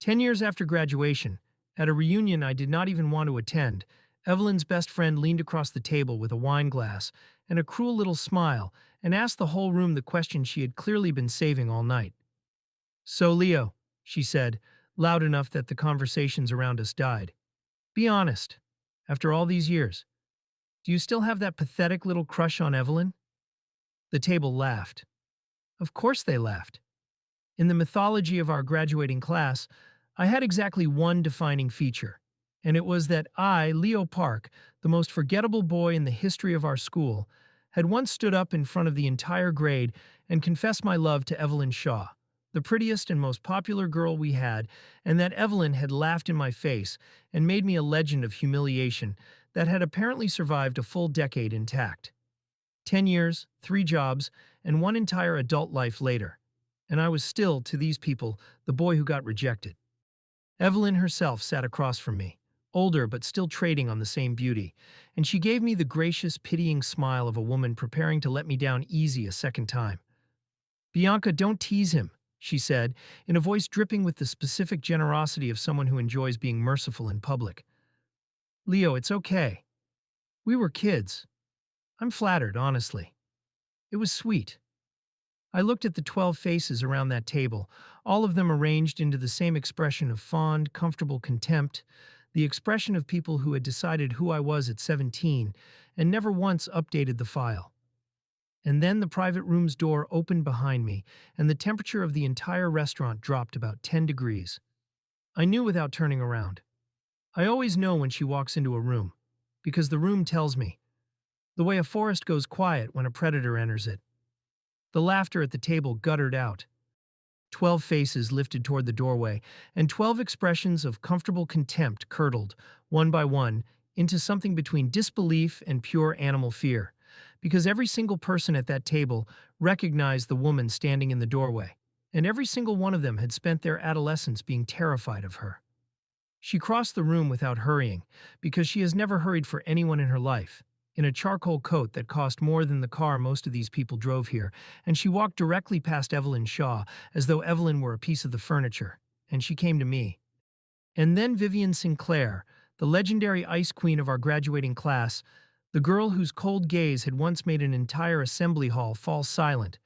10 years after graduation, at a reunion I did not even want to attend, Evelyn's best friend leaned across the table with a wine glass and a cruel little smile and asked the whole room the question she had clearly been saving all night. "So, Leo," she said, loud enough that the conversations around us died, "be honest. After all these years, do you still have that pathetic little crush on Evelyn?" The table laughed. Of course they laughed. In the mythology of our graduating class, I had exactly one defining feature, and it was that I, Leo Park, the most forgettable boy in the history of our school, had once stood up in front of the entire grade and confessed my love to Evelyn Shaw, the prettiest and most popular girl we had, and that Evelyn had laughed in my face and made me a legend of humiliation that had apparently survived a full decade intact. 10 years, 3 jobs, and one entire adult life later, and I was still, to these people, the boy who got rejected. Evelyn herself sat across from me, older but still trading on the same beauty, and she gave me the gracious, pitying smile of a woman preparing to let me down easy a second time. "Bianca, don't tease him," she said, in a voice dripping with the specific generosity of someone who enjoys being merciful in public. "Leo, it's okay. We were kids. I'm flattered, honestly. It was sweet." I looked at the 12 faces around that table, all of them arranged into the same expression of fond, comfortable contempt, the expression of people who had decided who I was at 17 and never once updated the file. And then the private room's door opened behind me, and the temperature of the entire restaurant dropped about 10 degrees. I knew without turning around. I always know when she walks into a room, because the room tells me, the way a forest goes quiet when a predator enters it. The laughter at the table guttered out. 12 faces lifted toward the doorway, and 12 expressions of comfortable contempt curdled, one by one, into something between disbelief and pure animal fear, because every single person at that table recognized the woman standing in the doorway, and every single one of them had spent their adolescence being terrified of her. She crossed the room without hurrying, because she has never hurried for anyone in her life, in a charcoal coat that cost more than the car most of these people drove here, and she walked directly past Evelyn Shaw, as though Evelyn were a piece of the furniture, and she came to me. And then Vivian Sinclair, the legendary ice queen of our graduating class, the girl whose cold gaze had once made an entire assembly hall fall silent,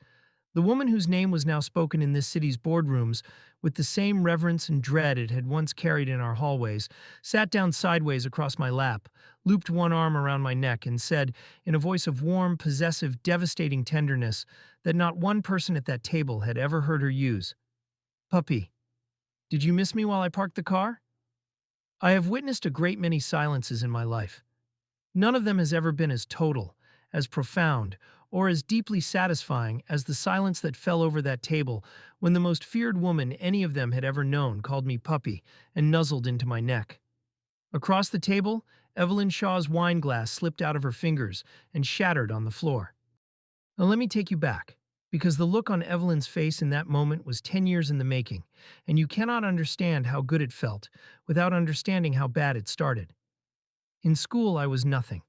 the woman whose name was now spoken in this city's boardrooms with the same reverence and dread it had once carried in our hallways, sat down sideways across my lap, looped one arm around my neck, and said, in a voice of warm, possessive, devastating tenderness that not one person at that table had ever heard her use, "Puppy, did you miss me while I parked the car?" I have witnessed a great many silences in my life. None of them has ever been as total, as profound, or as deeply satisfying as the silence that fell over that table when the most feared woman any of them had ever known called me puppy and nuzzled into my neck. Across the table, Evelyn Shaw's wine glass slipped out of her fingers and shattered on the floor. Now let me take you back, because the look on Evelyn's face in that moment was 10 years in the making, and you cannot understand how good it felt without understanding how bad it started. In school, I was nothing.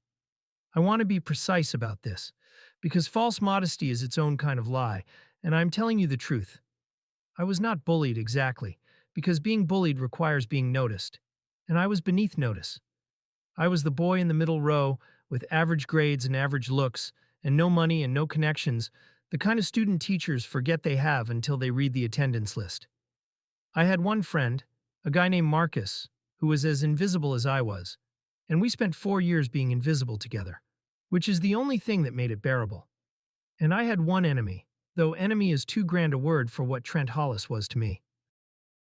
I want to be precise about this, because false modesty is its own kind of lie, and I'm telling you the truth. I was not bullied exactly, because being bullied requires being noticed, and I was beneath notice. I was the boy in the middle row, with average grades and average looks, and no money and no connections, the kind of student teachers forget they have until they read the attendance list. I had one friend, a guy named Marcus, who was as invisible as I was, and we spent 4 years being invisible together, which is the only thing that made it bearable. And I had one enemy, though enemy is too grand a word for what Trent Hollis was to me.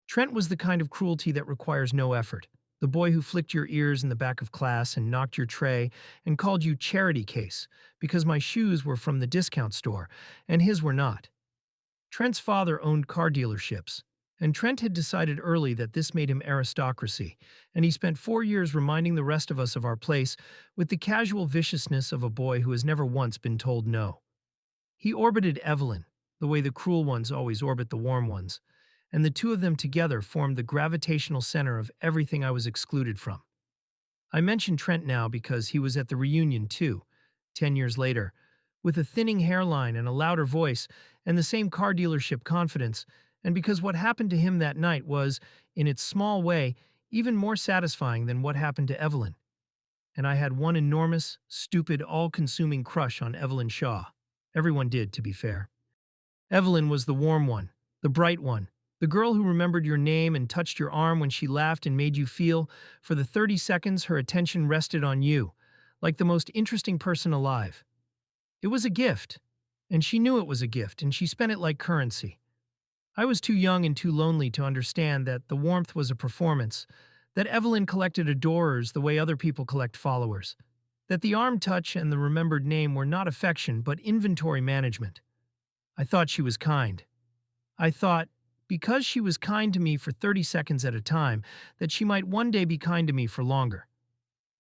Trent was the kind of cruelty that requires no effort, the boy who flicked your ears in the back of class and knocked your tray and called you charity case because my shoes were from the discount store and his were not. Trent's father owned car dealerships, and Trent had decided early that this made him aristocracy, and he spent 4 years reminding the rest of us of our place with the casual viciousness of a boy who has never once been told no. He orbited Evelyn, the way the cruel ones always orbit the warm ones, and the two of them together formed the gravitational center of everything I was excluded from. I mention Trent now because he was at the reunion too, 10 years later, with a thinning hairline and a louder voice and the same car dealership confidence, and because what happened to him that night was, in its small way, even more satisfying than what happened to Evelyn. And I had one enormous, stupid, all-consuming crush on Evelyn Shaw. Everyone did, to be fair. Evelyn was the warm one, the bright one, the girl who remembered your name and touched your arm when she laughed and made you feel, for the 30 seconds her attention rested on you, like the most interesting person alive. It was a gift, and she knew it was a gift, and she spent it like currency. I was too young and too lonely to understand that the warmth was a performance, that Evelyn collected adorers the way other people collect followers, that the arm touch and the remembered name were not affection but inventory management. I thought she was kind. I thought, because she was kind to me for 30 seconds at a time, that she might one day be kind to me for longer.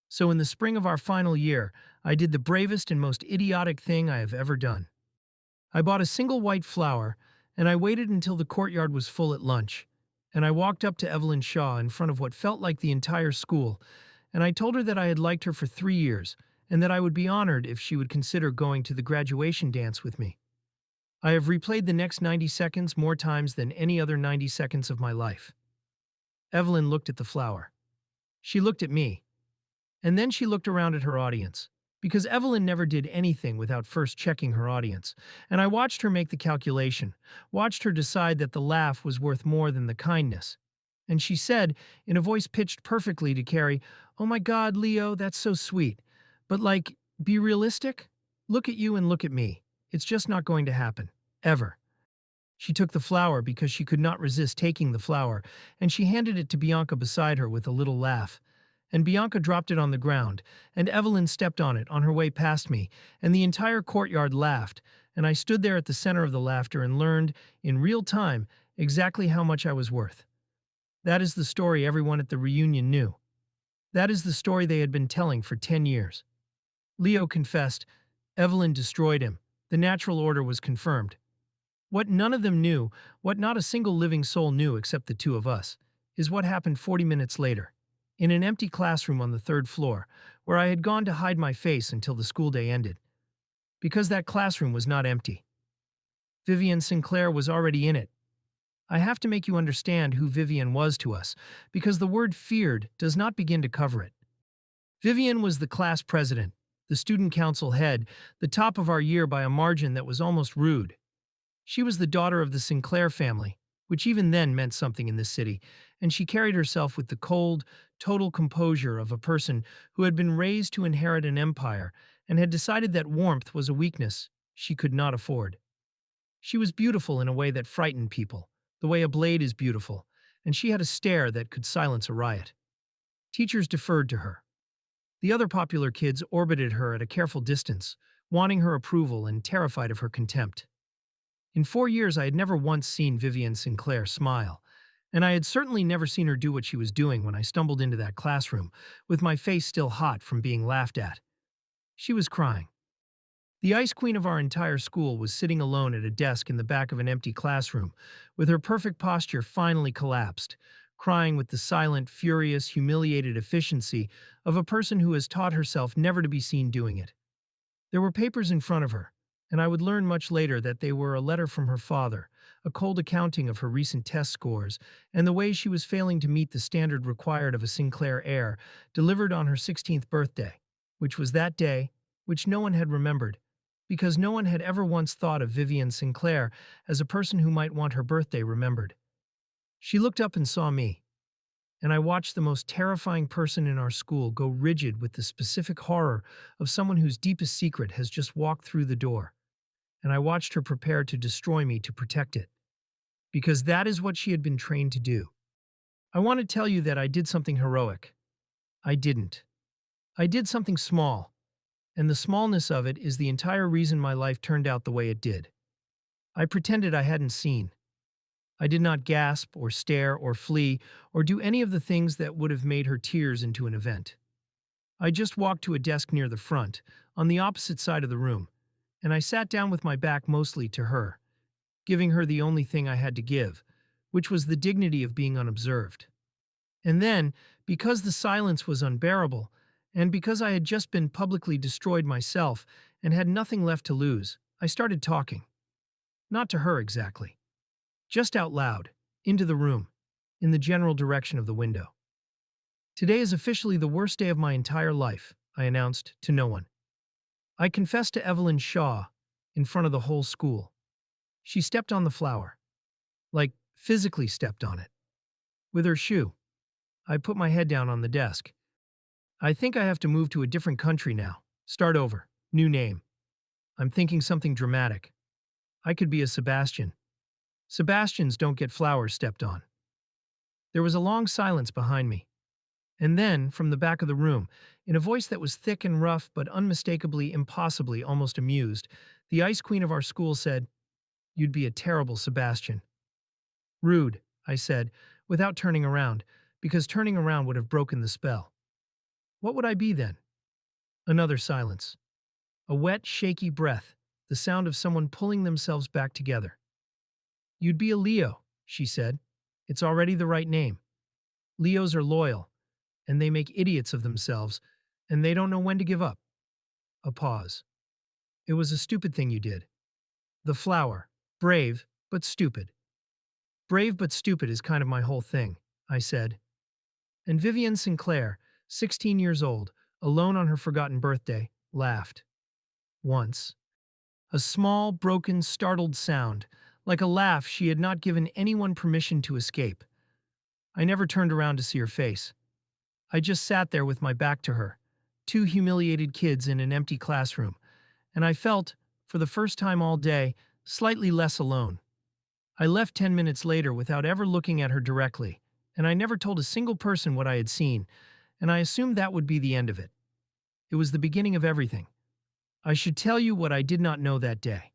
So in the spring of our final year, I did the bravest and most idiotic thing I have ever done. I bought a single white flower, and I waited until the courtyard was full at lunch, and I walked up to Evelyn Shaw in front of what felt like the entire school, and I told her that I had liked her for 3 years, and that I would be honored if she would consider going to the graduation dance with me. I have replayed the next 90 seconds more times than any other 90 seconds of my life. Evelyn looked at the flower. She looked at me. And then she looked around at her audience, because Evelyn never did anything without first checking her audience, and I watched her make the calculation, watched her decide that the laugh was worth more than the kindness. And she said, in a voice pitched perfectly to carry, "Oh my God, Leo, that's so sweet. But like, be realistic? Look at you and look at me. It's just not going to happen. Ever." She took the flower because she could not resist taking the flower, and she handed it to Bianca beside her with a little laugh. And Bianca dropped it on the ground, and Evelyn stepped on it on her way past me, and the entire courtyard laughed, and I stood there at the center of the laughter and learned, in real time, exactly how much I was worth. That is the story everyone at the reunion knew. That is the story they had been telling for 10 years. Leo confessed. Evelyn destroyed him. The natural order was confirmed. What none of them knew, what not a single living soul knew except the two of us, is what happened 40 minutes later, in an empty classroom on the 3rd floor, where I had gone to hide my face until the school day ended. Because that classroom was not empty. Vivian Sinclair was already in it. I have to make you understand who Vivian was to us, because the word feared does not begin to cover it. Vivian was the class president, the student council head, the top of our year by a margin that was almost rude. She was the daughter of the Sinclair family, which even then meant something in this city, and she carried herself with the cold, total composure of a person who had been raised to inherit an empire and had decided that warmth was a weakness she could not afford. She was beautiful in a way that frightened people, the way a blade is beautiful, and she had a stare that could silence a riot. Teachers deferred to her. The other popular kids orbited her at a careful distance, wanting her approval and terrified of her contempt. In 4 years, I had never once seen Vivian Sinclair smile, and I had certainly never seen her do what she was doing when I stumbled into that classroom, with my face still hot from being laughed at. She was crying. The ice queen of our entire school was sitting alone at a desk in the back of an empty classroom, with her perfect posture finally collapsed, crying with the silent, furious, humiliated efficiency of a person who has taught herself never to be seen doing it. There were papers in front of her, and I would learn much later that they were a letter from her father, a cold accounting of her recent test scores, and the way she was failing to meet the standard required of a Sinclair heir, delivered on her 16th birthday, which was that day, which no one had remembered, because no one had ever once thought of Vivian Sinclair as a person who might want her birthday remembered. She looked up and saw me, and I watched the most terrifying person in our school go rigid with the specific horror of someone whose deepest secret has just walked through the door, and I watched her prepare to destroy me to protect it, because that is what she had been trained to do. I want to tell you that I did something heroic. I didn't. I did something small, and the smallness of it is the entire reason my life turned out the way it did. I pretended I hadn't seen. I did not gasp or stare or flee or do any of the things that would have made her tears into an event. I just walked to a desk near the front, on the opposite side of the room, and I sat down with my back mostly to her, giving her the only thing I had to give, which was the dignity of being unobserved. And then, because the silence was unbearable, and because I had just been publicly destroyed myself and had nothing left to lose, I started talking. Not to her exactly. Just out loud, into the room. in the general direction of the window. Today is officially the worst day of my entire life, I announced to no one. I confessed to Evelyn Shaw in front of the whole school. She stepped on the flower. Like, physically stepped on it. With her shoe. I put my head down on the desk. I think I have to move to a different country now. Start over. New name. I'm thinking something dramatic. I could be a Sebastian. Sebastians don't get flowers stepped on. There was a long silence behind me. And then, from the back of the room, in a voice that was thick and rough but unmistakably, impossibly, almost amused, the ice queen of our school said, "You'd be a terrible Sebastian." "Rude," I said, without turning around, because turning around would have broken the spell. "What would I be then?" Another silence. A wet, shaky breath, the sound of someone pulling themselves back together. "You'd be a Leo," she said. "It's already the right name. Leos are loyal, and they make idiots of themselves, and they don't know when to give up." A pause. "It was a stupid thing you did." The flower. Brave, but stupid. Brave but stupid is kind of my whole thing, I said. And Vivienne Sinclair, 16 years old, alone on her forgotten birthday, laughed. Once. A small, broken, startled sound, like a laugh she had not given anyone permission to escape. I never turned around to see her face. I just sat there with my back to her, two humiliated kids in an empty classroom, and I felt, for the first time all day, slightly less alone. I left 10 minutes later without ever looking at her directly, and I never told a single person what I had seen, and I assumed that would be the end of it. It was the beginning of everything. I should tell you what I did not know that day.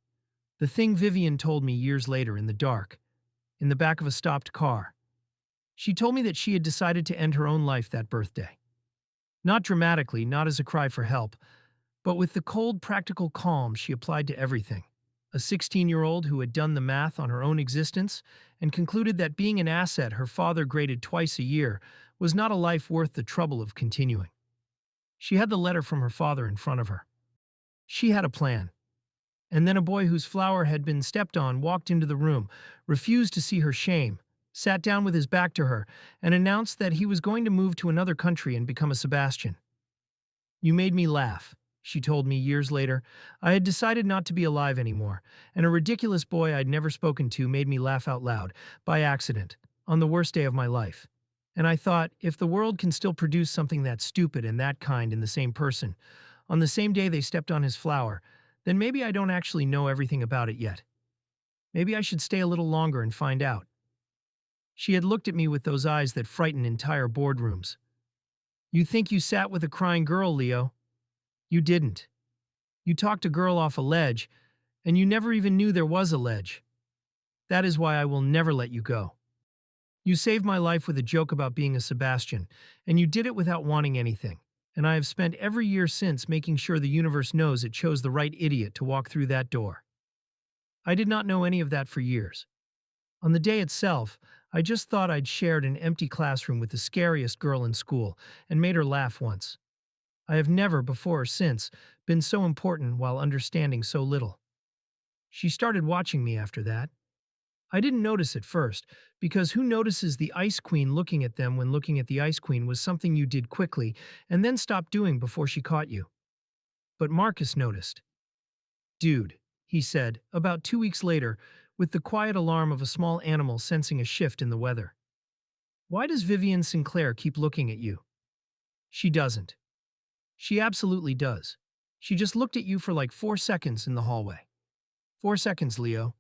The thing Vivienne told me years later in the dark, in the back of a stopped car. She told me that she had decided to end her own life that birthday. Not dramatically, not as a cry for help, but with the cold, practical calm she applied to everything. A 16-year-old who had done the math on her own existence and concluded that being an asset her father graded twice a year was not a life worth the trouble of continuing. She had the letter from her father in front of her. She had a plan. And then a boy whose flower had been stepped on walked into the room, refused to see her shame, sat down with his back to her, and announced that he was going to move to another country and become a Sebastian. "You made me laugh," she told me years later. I had decided not to be alive anymore, and a ridiculous boy I'd never spoken to made me laugh out loud, by accident, on the worst day of my life. And I thought, if the world can still produce something that stupid and that kind in the same person, on the same day they stepped on his flower, then maybe I don't actually know everything about it yet. Maybe I should stay a little longer and find out. She had looked at me with those eyes that frighten entire boardrooms. "You think you sat with a crying girl, Leo? You didn't. You talked a girl off a ledge, and you never even knew there was a ledge. That is why I will never let you go. You saved my life with a joke about being a Sebastian, and you did it without wanting anything. And I have spent every year since making sure the universe knows it chose the right idiot to walk through that door. I did not know any of that for years. On the day itself, I just thought I'd shared an empty classroom with the scariest girl in school and made her laugh once. I have never, before or since, been so important while understanding so little." She started watching me after that. I didn't notice at first, because who notices the Ice Queen looking at them when looking at the Ice Queen was something you did quickly and then stopped doing before she caught you. But Marcus noticed. "Dude," he said, about 2 weeks later, with the quiet alarm of a small animal sensing a shift in the weather. "Why does Vivienne Sinclair keep looking at you?" "She doesn't." "She absolutely does. She just looked at you for like 4 seconds in the hallway." 4 seconds, Leo.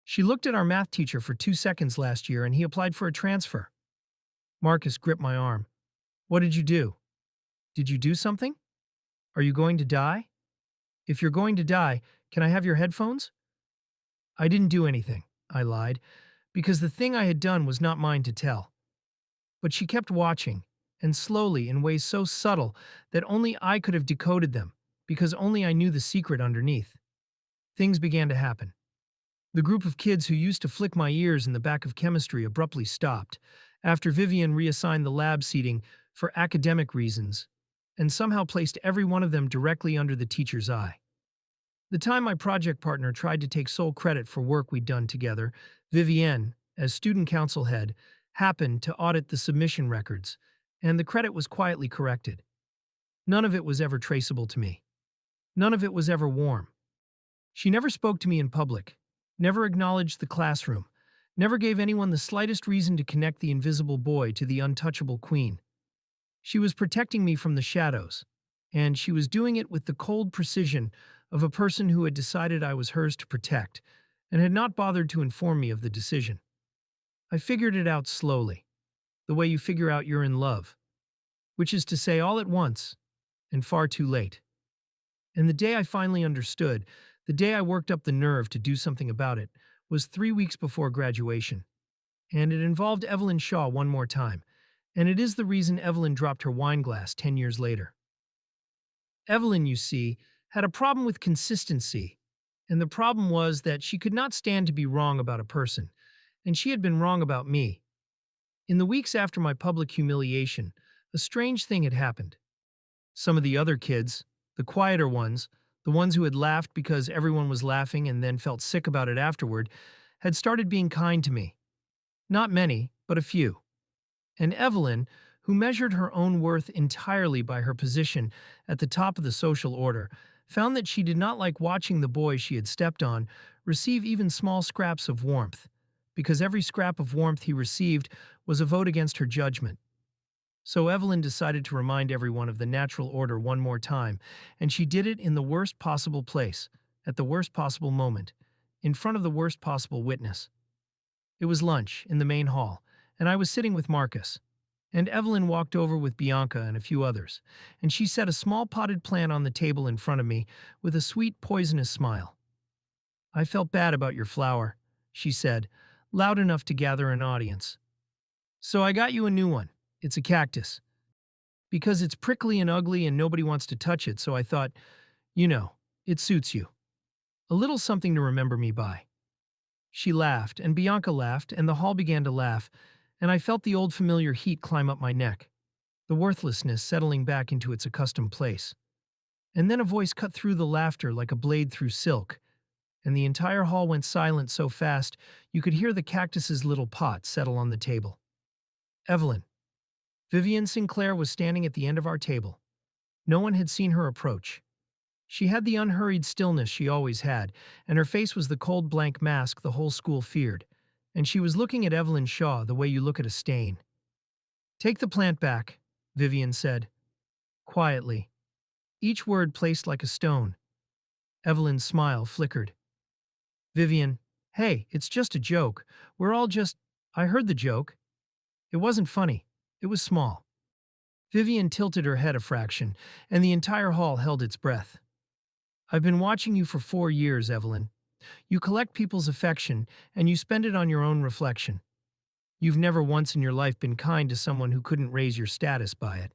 "She looked at our math teacher for 2 seconds last year and he applied for a transfer." Marcus gripped my arm. "What did you do? Did you do something? Are you going to die? If you're going to die, can I have your headphones?" "I didn't do anything," I lied, because the thing I had done was not mine to tell. But she kept watching, and slowly in ways so subtle that only I could have decoded them, because only I knew the secret underneath. Things began to happen. The group of kids who used to flick my ears in the back of chemistry abruptly stopped, after Vivienne reassigned the lab seating for academic reasons, and somehow placed every one of them directly under the teacher's eye. The time my project partner tried to take sole credit for work we'd done together, Vivienne, as student council head, happened to audit the submission records, and the credit was quietly corrected. None of it was ever traceable to me. None of it was ever warm. She never spoke to me in public, never acknowledged the classroom, never gave anyone the slightest reason to connect the invisible boy to the untouchable queen. She was protecting me from the shadows, and she was doing it with the cold precision of a person who had decided I was hers to protect and had not bothered to inform me of the decision. I figured it out slowly, the way you figure out you're in love, which is to say all at once and far too late. And the day I finally understood, the day I worked up the nerve to do something about it, was 3 weeks before graduation. And it involved Evelyn Shaw one more time, and it is the reason Evelyn dropped her wine glass 10 years later. Evelyn, you see, had a problem with consistency, and the problem was that she could not stand to be wrong about a person, and she had been wrong about me. In the weeks after my public humiliation, a strange thing had happened. Some of the other kids, the quieter ones, the ones who had laughed because everyone was laughing and then felt sick about it afterward, had started being kind to me. Not many, but a few. And Evelyn, who measured her own worth entirely by her position at the top of the social order, found that she did not like watching the boy she had stepped on receive even small scraps of warmth, because every scrap of warmth he received was a vote against her judgment. So Evelyn decided to remind everyone of the natural order one more time, and she did it in the worst possible place, at the worst possible moment, in front of the worst possible witness. It was lunch in the main hall, and I was sitting with Marcus. And Evelyn walked over with Bianca and a few others, and she set a small potted plant on the table in front of me with a sweet, poisonous smile. "I felt bad about your flower," she said, loud enough to gather an audience. "So I got you a new one. It's a cactus. Because it's prickly and ugly and nobody wants to touch it, so I thought, it suits you. A little something to remember me by." She laughed, and Bianca laughed, and the hall began to laugh, and I felt the old familiar heat climb up my neck, the worthlessness settling back into its accustomed place. And then a voice cut through the laughter like a blade through silk, and the entire hall went silent so fast you could hear the cactus's little pot settle on the table. Evelyn. Vivian Sinclair was standing at the end of our table. No one had seen her approach. She had the unhurried stillness she always had, and her face was the cold blank mask the whole school feared, and she was looking at Evelyn Shaw the way you look at a stain. "Take the plant back," Vivian said, quietly, each word placed like a stone. Evelyn's smile flickered. "Vivian, hey, it's just a joke. We're all just—" "I heard the joke. It wasn't funny. It was small." Vivian tilted her head a fraction, and the entire hall held its breath. "I've been watching you for 4 years, Evelyn. You collect people's affection, and you spend it on your own reflection. You've never once in your life been kind to someone who couldn't raise your status by it.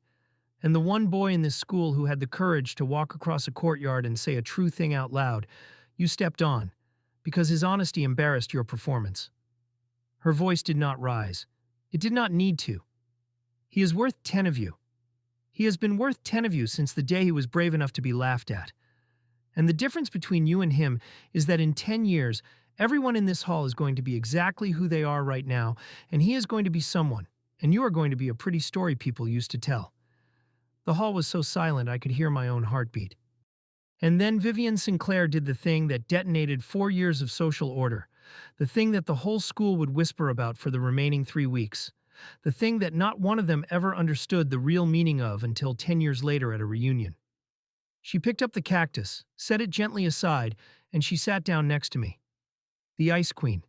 And the one boy in this school who had the courage to walk across a courtyard and say a true thing out loud, you stepped on, because his honesty embarrassed your performance." Her voice did not rise. It did not need to. "He is worth 10 of you. He has been worth 10 of you since the day he was brave enough to be laughed at. And the difference between you and him is that in 10 years, everyone in this hall is going to be exactly who they are right now, and he is going to be someone, and you are going to be a pretty story people used to tell." The hall was so silent I could hear my own heartbeat. And then Vivian Sinclair did the thing that detonated 4 years of social order, the thing that the whole school would whisper about for the remaining 3 weeks, the thing that not one of them ever understood the real meaning of until 10 years later at a reunion. She picked up the cactus, set it gently aside, and she sat down next to me. The Ice Queen.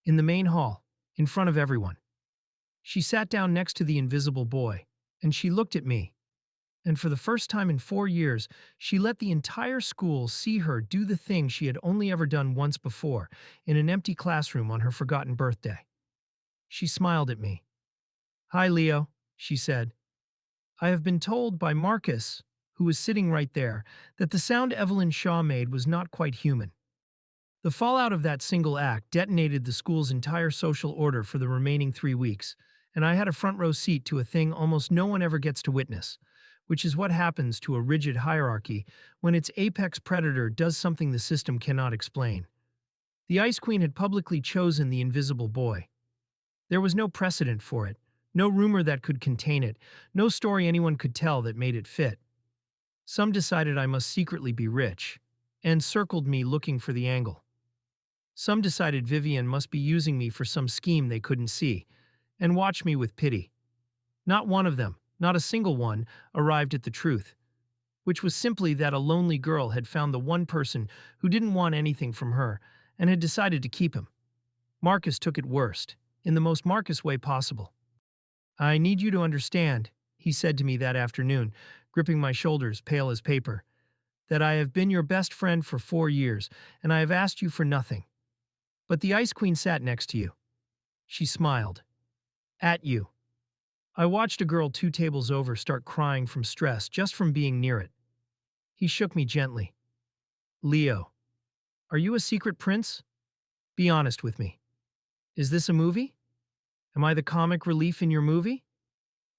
In the main hall, in front of everyone. She sat down next to the invisible boy, and she looked at me. And for the first time in 4 years, she let the entire school see her do the thing she had only ever done once before, in an empty classroom on her forgotten birthday. She smiled at me. "Hi, Leo," she said. "I have been told by Marcus, who was sitting right there, that the sound Evelyn Shaw made was not quite human. The fallout of that single act detonated the school's entire social order for the remaining 3 weeks, and I had a front row seat to a thing almost no one ever gets to witness, which is what happens to a rigid hierarchy when its apex predator does something the system cannot explain. The Ice Queen had publicly chosen the invisible boy. There was no precedent for it, no rumor that could contain it, no story anyone could tell that made it fit. Some decided I must secretly be rich, and circled me looking for the angle. Some decided Vivian must be using me for some scheme they couldn't see, and watched me with pity. Not one of them, not a single one, arrived at the truth, which was simply that a lonely girl had found the one person who didn't want anything from her and had decided to keep him. Marcus took it worst, in the most Marcus way possible. "I need you to understand," he said to me that afternoon, gripping my shoulders, pale as paper, "that I have been your best friend for 4 years, and I have asked you for nothing." But the Ice Queen sat next to you. She smiled. At you. I watched a girl 2 tables over start crying from stress just from being near it. He shook me gently. "Leo, are you a secret prince? Be honest with me. Is this a movie? Am I the comic relief in your movie?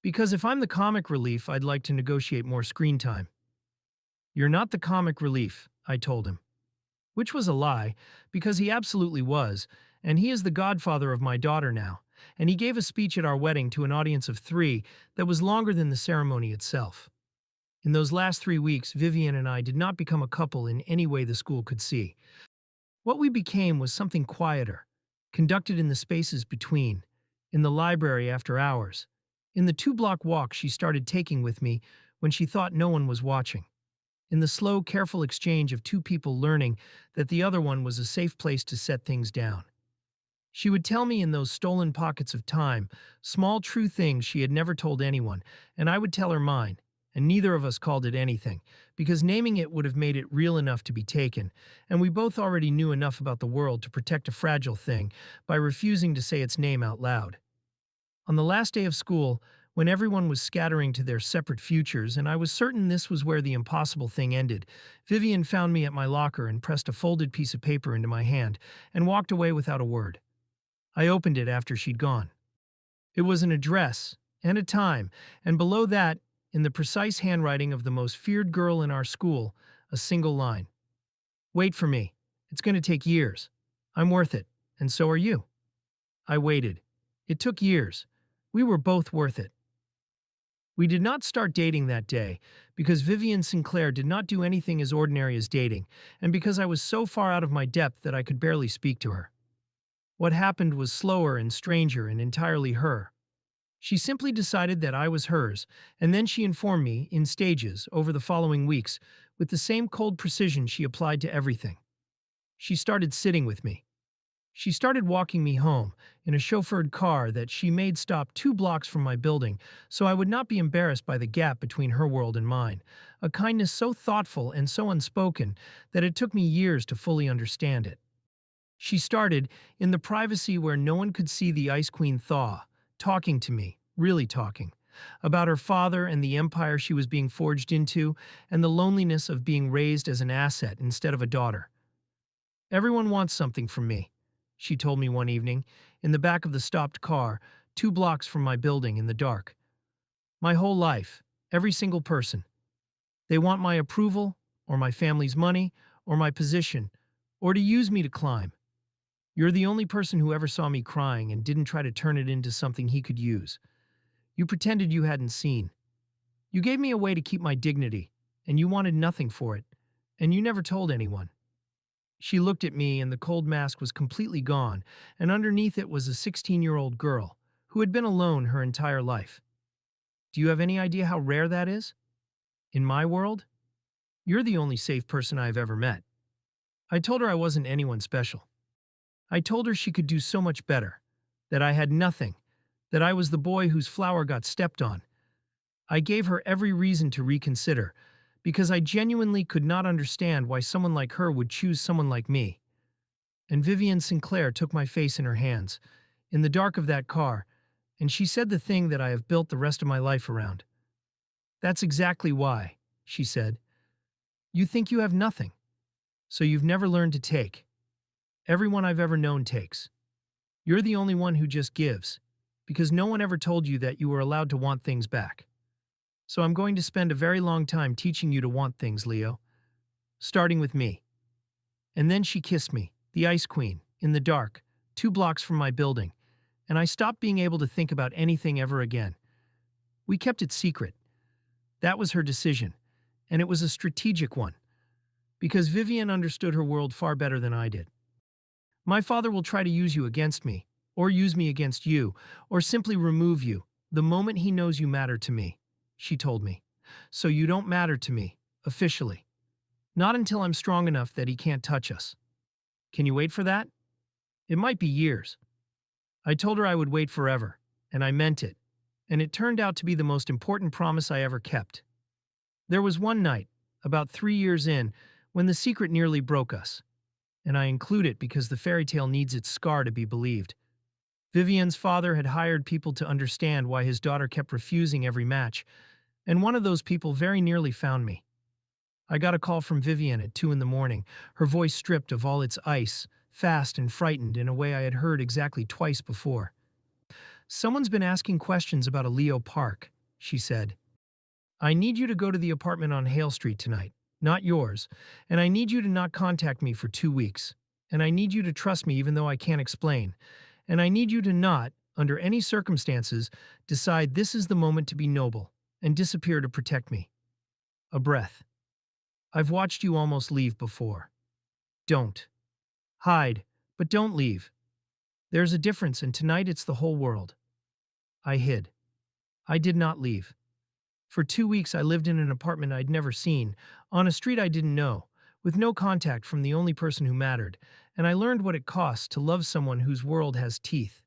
Because if I'm the comic relief, I'd like to negotiate more screen time." "You're not the comic relief," I told him. Which was a lie, because he absolutely was, and he is the godfather of my daughter now, and he gave a speech at our wedding to an audience of 3 that was longer than the ceremony itself. In those last 3 weeks, Vivian and I did not become a couple in any way the school could see. What we became was something quieter, conducted in the spaces between, in the library after hours, in the 2-block walk she started taking with me when she thought no one was watching, in the slow, careful exchange of 2 people learning that the other one was a safe place to set things down. She would tell me in those stolen pockets of time small true things she had never told anyone, and I would tell her mine, and neither of us called it anything, because naming it would have made it real enough to be taken, and we both already knew enough about the world to protect a fragile thing by refusing to say its name out loud. On the last day of school, when everyone was scattering to their separate futures and I was certain this was where the impossible thing ended, Vivian found me at my locker and pressed a folded piece of paper into my hand and walked away without a word. I opened it after she'd gone. It was an address and a time, and below that, in the precise handwriting of the most feared girl in our school, a single line. "Wait for me. It's going to take years. I'm worth it, and so are you." I waited. It took years. We were both worth it. We did not start dating that day, because Vivian Sinclair did not do anything as ordinary as dating, and because I was so far out of my depth that I could barely speak to her. What happened was slower and stranger and entirely her. She simply decided that I was hers, and then she informed me, in stages, over the following weeks, with the same cold precision she applied to everything. She started sitting with me. She started walking me home, in a chauffeured car that she made stop 2 blocks from my building, so I would not be embarrassed by the gap between her world and mine, a kindness so thoughtful and so unspoken that it took me years to fully understand it. She started, in the privacy where no one could see the Ice Queen thaw, talking to me, really talking, about her father and the empire she was being forged into, and the loneliness of being raised as an asset instead of a daughter. "Everyone wants something from me," she told me one evening, in the back of the stopped car, 2 blocks from my building in the dark. "My whole life, every single person. They want my approval, or my family's money, or my position, or to use me to climb. You're the only person who ever saw me crying and didn't try to turn it into something he could use. You pretended you hadn't seen. You gave me a way to keep my dignity, and you wanted nothing for it, and you never told anyone." She looked at me and the cold mask was completely gone, and underneath it was a 16-year-old girl who had been alone her entire life. Do you have any idea how rare that is? In my world, you're the only safe person I've ever met. I told her I wasn't anyone special. I told her she could do so much better, that I had nothing, that I was the boy whose flower got stepped on. I gave her every reason to reconsider, because I genuinely could not understand why someone like her would choose someone like me. And Vivian Sinclair took my face in her hands, in the dark of that car, and she said the thing that I have built the rest of my life around. "That's exactly why," she said. "You think you have nothing, so you've never learned to take. Everyone I've ever known takes. You're the only one who just gives, because no one ever told you that you were allowed to want things back. So I'm going to spend a very long time teaching you to want things, Leo. Starting with me." And then she kissed me, the Ice Queen, in the dark, 2 blocks from my building, and I stopped being able to think about anything ever again. We kept it secret. That was her decision, and it was a strategic one, because Vivian understood her world far better than I did. My father will try to use you against me, or use me against you, or simply remove you, the moment he knows you matter to me, she told me. So you don't matter to me, officially. Not until I'm strong enough that he can't touch us. Can you wait for that? It might be years. I told her I would wait forever, and I meant it, and it turned out to be the most important promise I ever kept. There was one night, about 3 years in, when the secret nearly broke us, and I include it because the fairy tale needs its scar to be believed. Vivian's father had hired people to understand why his daughter kept refusing every match, and one of those people very nearly found me. I got a call from Vivian at 2 in the morning, her voice stripped of all its ice, fast and frightened in a way I had heard exactly twice before. "Someone's been asking questions about a Leo Park," she said. "I need you to go to the apartment on Hale Street tonight, not yours, and I need you to not contact me for 2 weeks, and I need you to trust me even though I can't explain, and I need you to not, under any circumstances, decide this is the moment to be noble and disappear to protect me. A breath. I've watched you almost leave before. Don't. Hide, but don't leave. There's a difference, and tonight it's the whole world." I hid. I did not leave. For 2 weeks I lived in an apartment I'd never seen, on a street I didn't know, with no contact from the only person who mattered, and I learned what it costs to love someone whose world has teeth.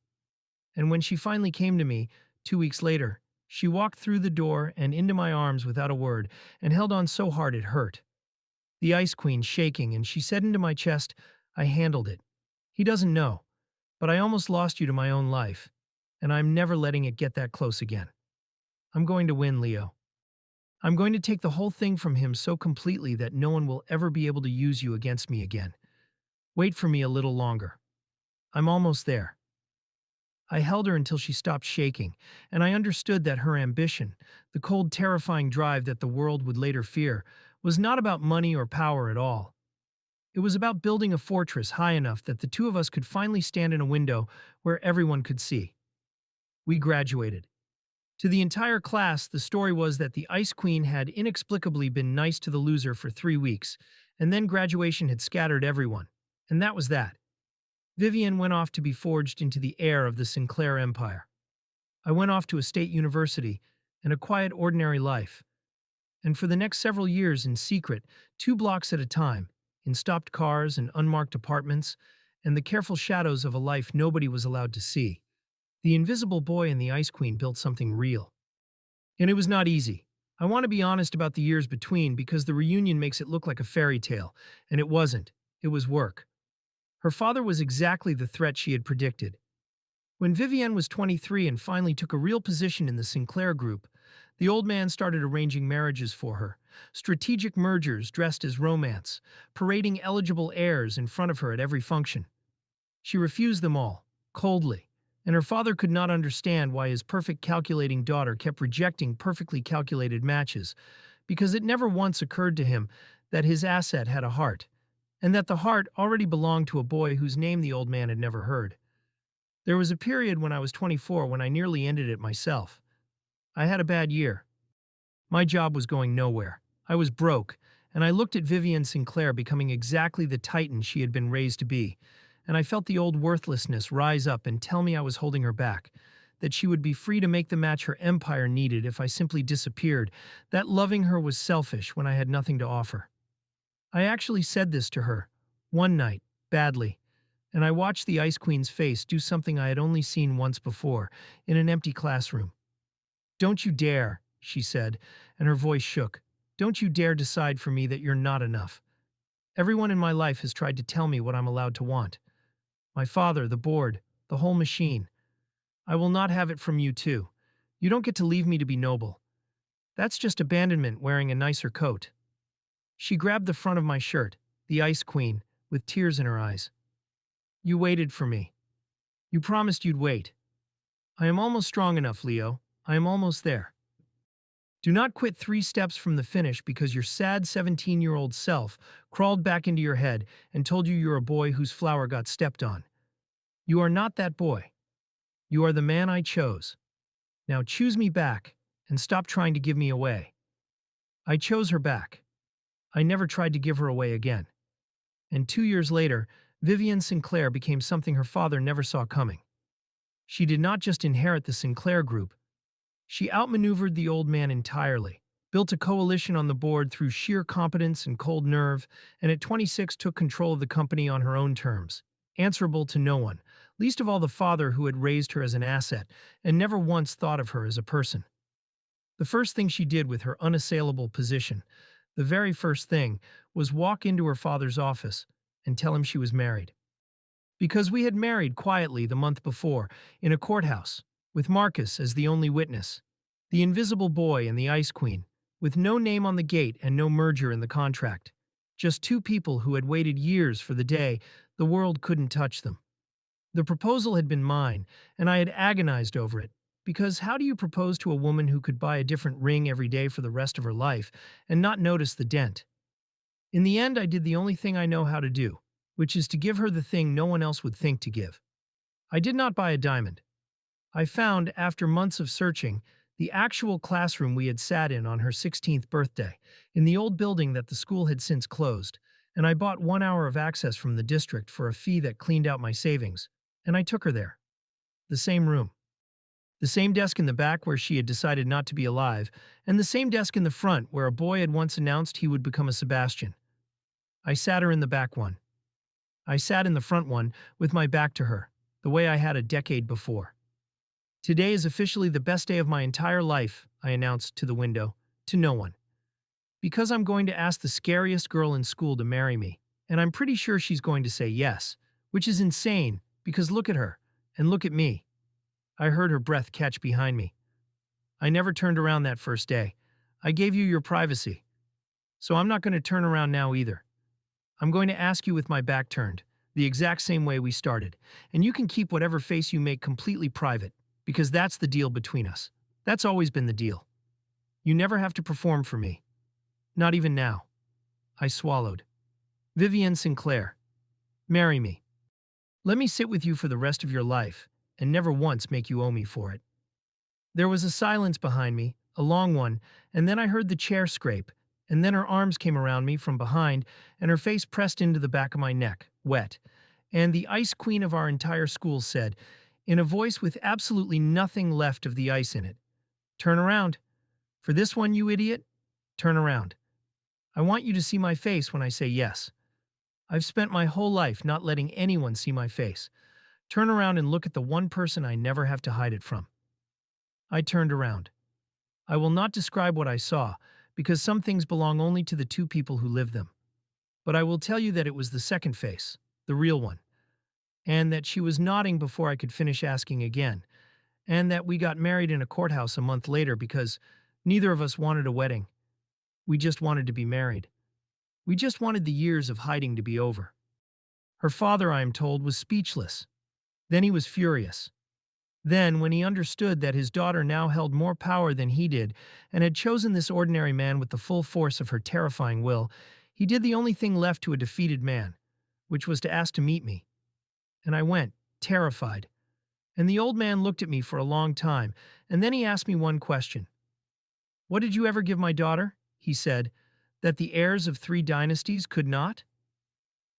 And when she finally came to me, 2 weeks later, she walked through the door and into my arms without a word, and held on so hard it hurt. The Ice Queen shaking, and she said into my chest, "I handled it. He doesn't know, but I almost lost you to my own life, and I'm never letting it get that close again. I'm going to win, Leo. I'm going to take the whole thing from him so completely that no one will ever be able to use you against me again. Wait for me a little longer. I'm almost there." I held her until she stopped shaking, and I understood that her ambition, the cold, terrifying drive that the world would later fear, was not about money or power at all. It was about building a fortress high enough that the two of us could finally stand in a window where everyone could see. We graduated. To the entire class, the story was that the Ice Queen had inexplicably been nice to the loser for 3 weeks, and then graduation had scattered everyone. And that was that. Vivian went off to be forged into the heir of the Sinclair Empire. I went off to a state university and a quiet, ordinary life. And for the next several years in secret, 2 blocks at a time, in stopped cars and unmarked apartments, and the careful shadows of a life nobody was allowed to see, the Invisible Boy and the Ice Queen built something real. And it was not easy. I want to be honest about the years between because the reunion makes it look like a fairy tale, and it wasn't. It was work. Her father was exactly the threat she had predicted. When Vivienne was 23 and finally took a real position in the Sinclair Group, the old man started arranging marriages for her, strategic mergers dressed as romance, parading eligible heirs in front of her at every function. She refused them all, coldly, and her father could not understand why his perfect calculating daughter kept rejecting perfectly calculated matches, because it never once occurred to him that his asset had a heart, and that the heart already belonged to a boy whose name the old man had never heard. There was a period when I was 24 when I nearly ended it myself. I had a bad year. My job was going nowhere. I was broke, and I looked at Vivienne Sinclair becoming exactly the titan she had been raised to be, and I felt the old worthlessness rise up and tell me I was holding her back, that she would be free to make the match her empire needed if I simply disappeared, that loving her was selfish when I had nothing to offer. I actually said this to her, one night, badly, and I watched the Ice Queen's face do something I had only seen once before, in an empty classroom. "Don't you dare," she said, and her voice shook. "Don't you dare decide for me that you're not enough. Everyone in my life has tried to tell me what I'm allowed to want. My father, the board, the whole machine. I will not have it from you too. You don't get to leave me to be noble. That's just abandonment wearing a nicer coat." She grabbed the front of my shirt, the Ice Queen, with tears in her eyes. "You waited for me. You promised you'd wait. I am almost strong enough, Leo. I am almost there. Do not quit 3 steps from the finish because your sad 17-year-old self crawled back into your head and told you you're a boy whose flower got stepped on. You are not that boy. You are the man I chose. Now choose me back and stop trying to give me away. I chose her back. I never tried to give her away again. And 2 years later, Vivienne Sinclair became something her father never saw coming. She did not just inherit the Sinclair Group. She outmaneuvered the old man entirely, built a coalition on the board through sheer competence and cold nerve, and at 26 took control of the company on her own terms, answerable to no one, least of all the father who had raised her as an asset and never once thought of her as a person. The first thing she did with her unassailable position, the very first thing, was walk into her father's office and tell him she was married. Because we had married quietly the month before, in a courthouse, with Marcus as the only witness, the invisible boy and the Ice Queen, with no name on the gate and no merger in the contract. Just two people who had waited years for the day the world couldn't touch them. The proposal had been mine, and I had agonized over it, because how do you propose to a woman who could buy a different ring every day for the rest of her life and not notice the dent? In the end, I did the only thing I know how to do, which is to give her the thing no one else would think to give. I did not buy a diamond. I found, after months of searching, the actual classroom we had sat in on her 16th birthday, in the old building that the school had since closed, and I bought 1 hour of access from the district for a fee that cleaned out my savings, and I took her there. The same room. The same desk in the back where she had decided not to be alive, and the same desk in the front where a boy had once announced he would become a Sebastian. I sat her in the back one. I sat in the front one, with my back to her, the way I had a decade before. Today is officially the best day of my entire life, I announced to the window, to no one. Because I'm going to ask the scariest girl in school to marry me, and I'm pretty sure she's going to say yes, which is insane, because look at her, and look at me. I heard her breath catch behind me. I never turned around that first day. I gave you your privacy. So I'm not going to turn around now either. I'm going to ask you with my back turned, the exact same way we started, and you can keep whatever face you make completely private, because that's the deal between us. That's always been the deal. You never have to perform for me. Not even now. I swallowed. Vivienne Sinclair. Marry me. Let me sit with you for the rest of your life, and never once make you owe me for it. There was a silence behind me, a long one, and then I heard the chair scrape, and then her arms came around me from behind, and her face pressed into the back of my neck, wet. And the Ice Queen of our entire school said, in a voice with absolutely nothing left of the ice in it, "Turn around. For this one, you idiot, turn around. I want you to see my face when I say yes. I've spent my whole life not letting anyone see my face. Turn around and look at the one person I never have to hide it from." I turned around. I will not describe what I saw, because some things belong only to the two people who live them. But I will tell you that it was the second face, the real one, and that she was nodding before I could finish asking again, and that we got married in a courthouse a month later because neither of us wanted a wedding. We just wanted to be married. We just wanted the years of hiding to be over. Her father, I am told, was speechless. Then he was furious. Then, when he understood that his daughter now held more power than he did and had chosen this ordinary man with the full force of her terrifying will, he did the only thing left to a defeated man, which was to ask to meet me. And I went, terrified. And the old man looked at me for a long time, and then he asked me one question. "What did you ever give my daughter?" he said, "that the heirs of 3 dynasties could not?"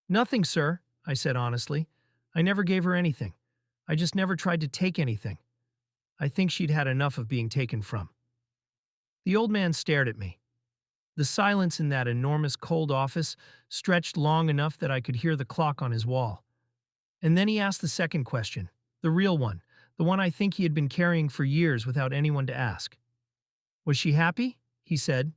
"Nothing, sir," I said honestly. "I never gave her anything. I just never tried to take anything. I think she'd had enough of being taken from." The old man stared at me. The silence in that enormous cold office stretched long enough that I could hear the clock on his wall. And then he asked the second question, the real one, the one I think he had been carrying for years without anyone to ask. "Was she happy?" he said.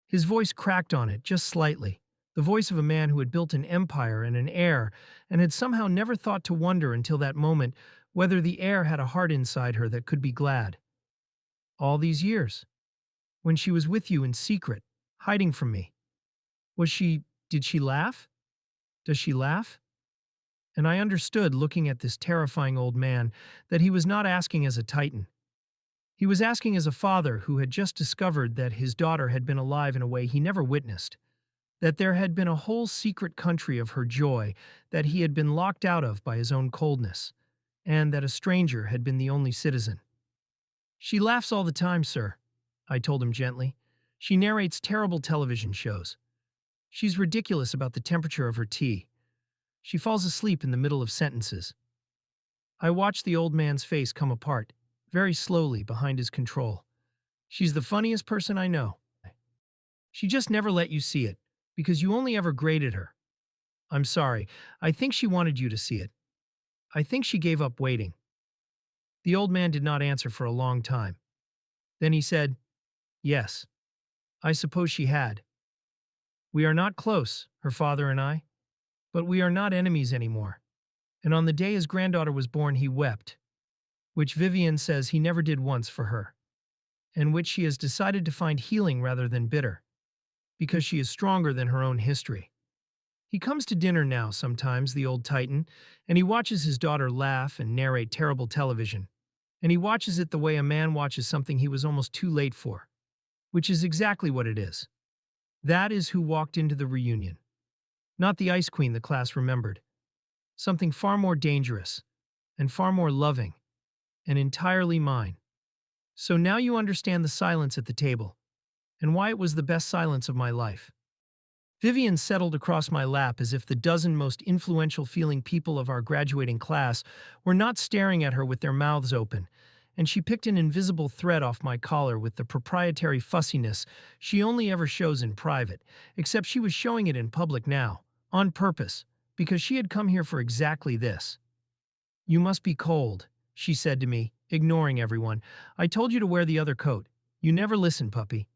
His voice cracked on it, just slightly, the voice of a man who had built an empire and an heir and had somehow never thought to wonder until that moment whether the heir had a heart inside her that could be glad. "All these years. When she was with you in secret, hiding from me. Did she laugh? Does she laugh?" And I understood, looking at this terrifying old man, that he was not asking as a titan. He was asking as a father who had just discovered that his daughter had been alive in a way he never witnessed, that there had been a whole secret country of her joy that he had been locked out of by his own coldness, and that a stranger had been the only citizen. She laughs all the time, sir, I told him gently. She narrates terrible television shows. She's ridiculous about the temperature of her tea. She falls asleep in the middle of sentences. I watched the old man's face come apart, very slowly behind his control. She's the funniest person I know. She just never let you see it, because you only ever graded her. I'm sorry, I think she wanted you to see it. I think she gave up waiting. The old man did not answer for a long time. Then he said, yes, I suppose she had. We are not close, her father and I, but we are not enemies anymore. And on the day his granddaughter was born, he wept, which Vivian says he never did once for her, and which she has decided to find healing rather than bitter, because she is stronger than her own history. He comes to dinner now sometimes, the old titan, and he watches his daughter laugh and narrate terrible television. And he watches it the way a man watches something he was almost too late for, which is exactly what it is. That is who walked into the reunion. Not the ice queen the class remembered. Something far more dangerous, and far more loving, and entirely mine. So now you understand the silence at the table, and why it was the best silence of my life. Vivian settled across my lap as if the dozen most influential feeling people of our graduating class were not staring at her with their mouths open, and she picked an invisible thread off my collar with the proprietary fussiness she only ever shows in private, except she was showing it in public now, on purpose, because she had come here for exactly this. You must be cold, she said to me, ignoring everyone. I told you to wear the other coat. You never listen, puppy.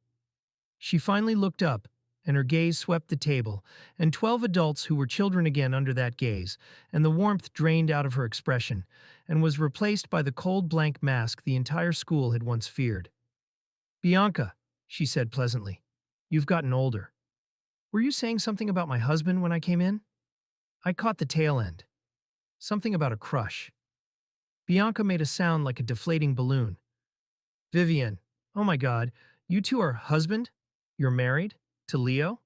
She finally looked up, and her gaze swept the table, and 12 adults who were children again under that gaze, and the warmth drained out of her expression, and was replaced by the cold blank mask the entire school had once feared. Bianca, she said pleasantly, you've gotten older. Were you saying something about my husband when I came in? I caught the tail end. Something about a crush. Bianca made a sound like a deflating balloon. Vivian, oh my God, you two are husband? You're married? To Leo?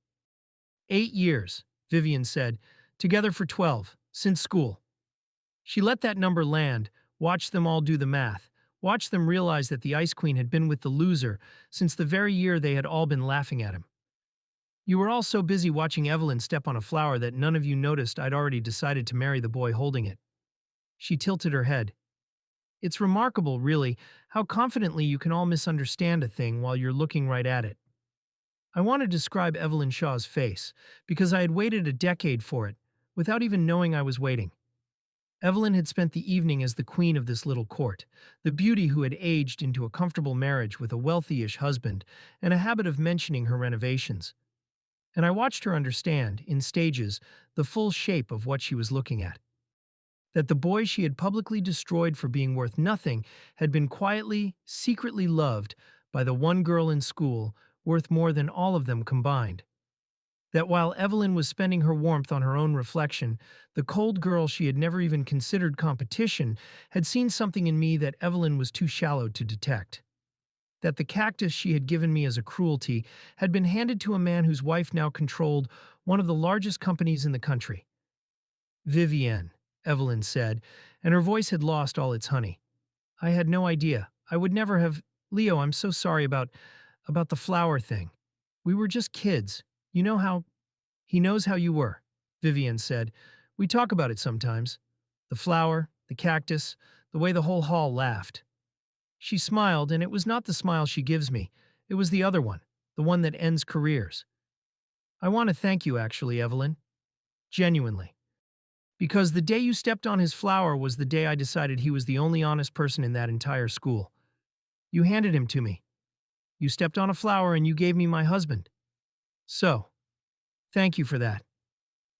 8 years, Vivian said, together for 12, since school. She let that number land, watched them all do the math, watched them realize that the Ice Queen had been with the loser since the very year they had all been laughing at him. You were all so busy watching Evelyn step on a flower that none of you noticed I'd already decided to marry the boy holding it. She tilted her head. It's remarkable, really, how confidently you can all misunderstand a thing while you're looking right at it. I want to describe Evelyn Shaw's face, because I had waited a decade for it, without even knowing I was waiting. Evelyn had spent the evening as the queen of this little court, the beauty who had aged into a comfortable marriage with a wealthy-ish husband and a habit of mentioning her renovations. And I watched her understand, in stages, the full shape of what she was looking at. That the boy she had publicly destroyed for being worth nothing had been quietly, secretly loved by the one girl in school worth more than all of them combined. That while Evelyn was spending her warmth on her own reflection, the cold girl she had never even considered competition had seen something in me that Evelyn was too shallow to detect. That the cactus she had given me as a cruelty had been handed to a man whose wife now controlled one of the largest companies in the country. Vivienne, Evelyn said, and her voice had lost all its honey. I had no idea. I would never have— Leo, I'm so sorry about the flower thing. We were just kids. You know how— He knows how you were, Vivian said. We talk about it sometimes. The flower, the cactus, the way the whole hall laughed. She smiled, and it was not the smile she gives me. It was the other one, the one that ends careers. I want to thank you, actually, Evelyn. Genuinely. Because the day you stepped on his flower was the day I decided he was the only honest person in that entire school. You handed him to me. You stepped on a flower and you gave me my husband. So, thank you for that.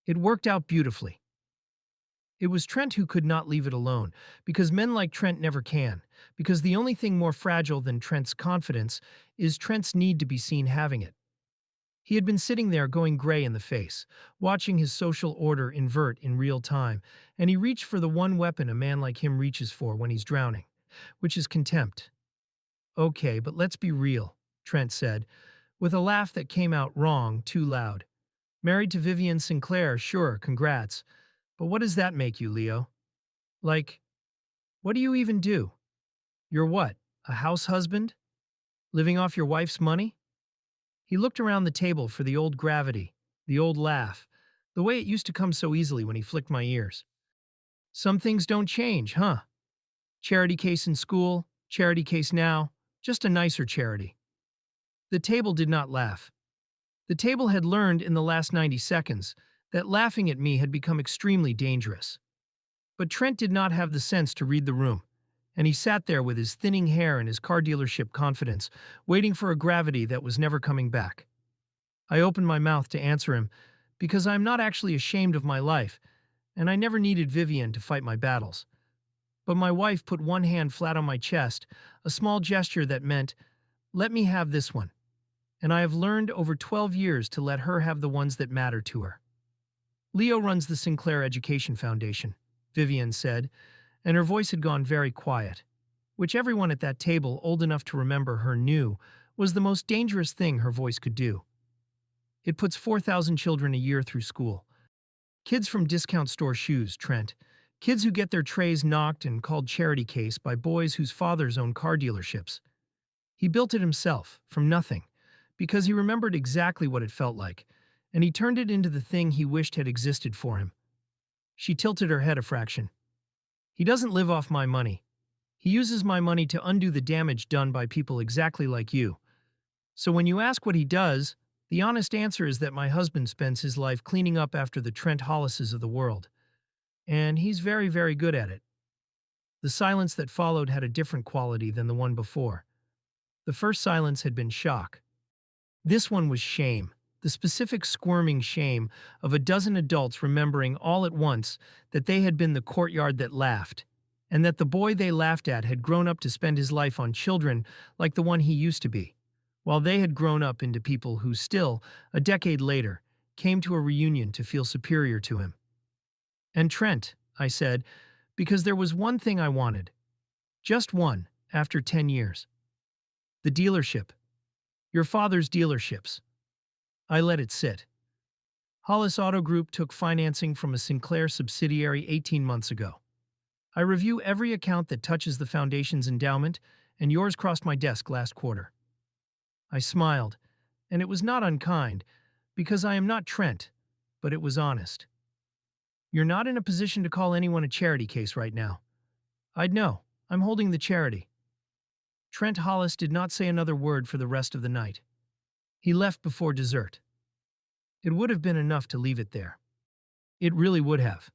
It worked out beautifully. It was Trent who could not leave it alone, because men like Trent never can, because the only thing more fragile than Trent's confidence is Trent's need to be seen having it. He had been sitting there going gray in the face, watching his social order invert in real time, and he reached for the one weapon a man like him reaches for when he's drowning, which is contempt. Okay, but let's be real, Trent said, with a laugh that came out wrong, too loud. Married to Vivian Sinclair, sure, congrats. But what does that make you, Leo? Like, What do you even do? You're what? A house husband? Living off your wife's money? He looked around the table for the old gravity, the old laugh, the way it used to come so easily when he flicked my ears. Some things don't change, huh? Charity case in school, charity case now, just a nicer charity. The table did not laugh. The table had learned in the last 90 seconds that laughing at me had become extremely dangerous. But Trent did not have the sense to read the room, and he sat there with his thinning hair and his car dealership confidence, waiting for a gravity that was never coming back. I opened my mouth to answer him because I am not actually ashamed of my life, and I never needed Vivian to fight my battles. But my wife put one hand flat on my chest, a small gesture that meant, "Let me have this one." And I have learned over 12 years to let her have the ones that matter to her. Leo runs the Sinclair Education Foundation, Vivian said, and her voice had gone very quiet, which everyone at that table old enough to remember her knew was the most dangerous thing her voice could do. It puts 4,000 children a year through school. Kids from discount store shoes, Trent. Kids who get their trays knocked and called charity case by boys whose fathers own car dealerships. He built it himself, from nothing, because he remembered exactly what it felt like, and he turned it into the thing he wished had existed for him. She tilted her head a fraction. He doesn't live off my money. He uses my money to undo the damage done by people exactly like you. So when you ask what he does, the honest answer is that my husband spends his life cleaning up after the Trent Hollises of the world. And he's very, very good at it. The silence that followed had a different quality than the one before. The first silence had been shock. This one was shame, the specific squirming shame of a dozen adults remembering all at once that they had been the courtyard that laughed, and that the boy they laughed at had grown up to spend his life on children like the one he used to be, while they had grown up into people who still, a decade later, came to a reunion to feel superior to him. And Trent, I said, because there was one thing I wanted. Just one, after 10 years. The dealership. Your father's dealerships. I let it sit. Hollis Auto Group took financing from a Sinclair subsidiary 18 months ago. I review every account that touches the foundation's endowment, and yours crossed my desk last quarter. I smiled, and it was not unkind, because I am not Trent, but it was honest. You're not in a position to call anyone a charity case right now. I'd know. I'm holding the charity. Trent Hollis did not say another word for the rest of the night. He left before dessert. It would have been enough to leave it there. It really would have.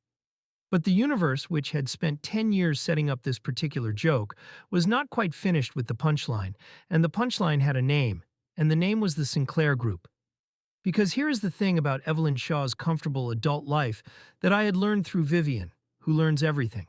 But the universe, which had spent 10 years setting up this particular joke, was not quite finished with the punchline, and the punchline had a name, and the name was the Sinclair Group. Because here is the thing about Evelyn Shaw's comfortable adult life that I had learned through Vivian, who learns everything.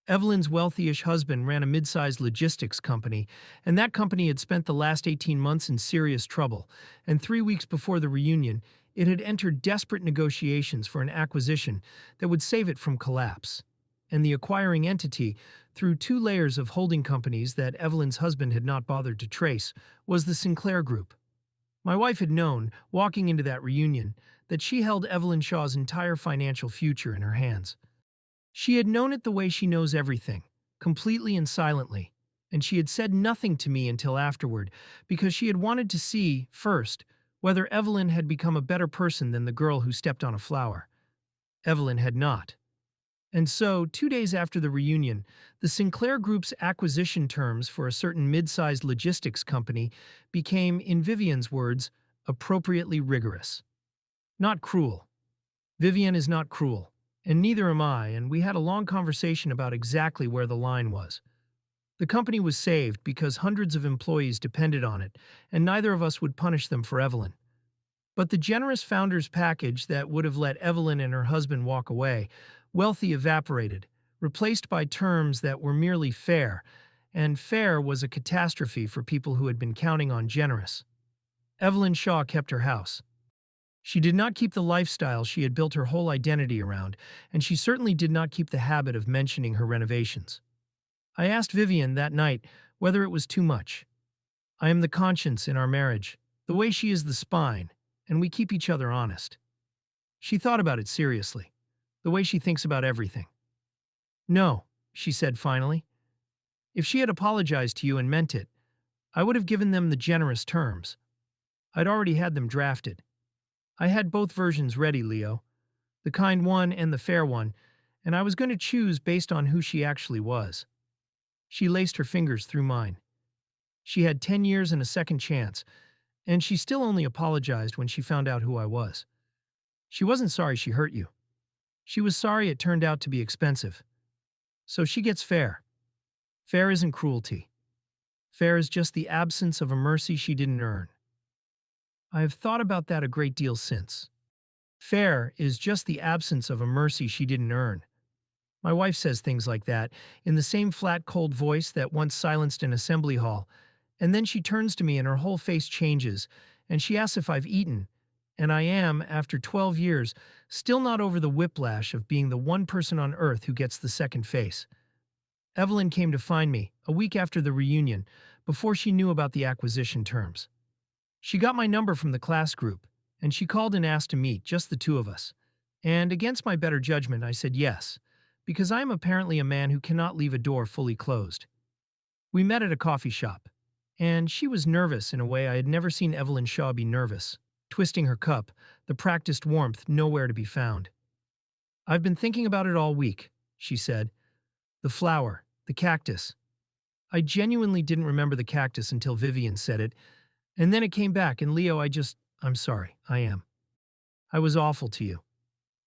Evelyn's wealthy-ish husband ran a mid-sized logistics company, and that company had spent the last 18 months in serious trouble, and 3 weeks before the reunion, it had entered desperate negotiations for an acquisition that would save it from collapse. And the acquiring entity, through 2 layers of holding companies that Evelyn's husband had not bothered to trace, was the Sinclair Group. My wife had known, walking into that reunion, that she held Evelyn Shaw's entire financial future in her hands. She had known it the way she knows everything, completely and silently, and she had said nothing to me until afterward, because she had wanted to see, first, whether Evelyn had become a better person than the girl who stepped on a flower. Evelyn had not. And so, 2 days after the reunion, the Sinclair Group's acquisition terms for a certain mid-sized logistics company became, in Vivian's words, appropriately rigorous. Not cruel. Vivian is not cruel, and neither am I, and we had a long conversation about exactly where the line was. The company was saved because hundreds of employees depended on it, and neither of us would punish them for Evelyn. But the generous founder's package that would have let Evelyn and her husband walk away, wealthy evaporated, replaced by terms that were merely fair, and fair was a catastrophe for people who had been counting on generous. Evelyn Shaw kept her house. She did not keep the lifestyle she had built her whole identity around, and she certainly did not keep the habit of mentioning her renovations. I asked Vivian that night whether it was too much. I am the conscience in our marriage, the way she is the spine, and we keep each other honest. She thought about it seriously, the way she thinks about everything. No, she said finally. If she had apologized to you and meant it, I would have given them the generous terms. I'd already had them drafted. I had both versions ready, Leo, the kind one and the fair one, and I was going to choose based on who she actually was. She laced her fingers through mine. She had 10 years and a second chance, and she still only apologized when she found out who I was. She wasn't sorry she hurt you. She was sorry it turned out to be expensive. So she gets fair. Fair isn't cruelty. Fair is just the absence of a mercy she didn't earn. I have thought about that a great deal since. Fair is just the absence of a mercy she didn't earn. My wife says things like that, in the same flat, cold voice that once silenced an assembly hall, and then she turns to me and her whole face changes, and she asks if I've eaten, and I am, after 12 years, still not over the whiplash of being the one person on earth who gets the second face. Evelyn came to find me, a week after the reunion, before she knew about the acquisition terms. She got my number from the class group, and she called and asked to meet, just the two of us. And against my better judgment, I said yes, because I am apparently a man who cannot leave a door fully closed. We met at a coffee shop, and she was nervous in a way I had never seen Evelyn Shaw be nervous, twisting her cup, the practiced warmth nowhere to be found. I've been thinking about it all week, she said. The flower, the cactus. I genuinely didn't remember the cactus until Vivian said it, and then it came back, and Leo, I'm sorry, I am. I was awful to you.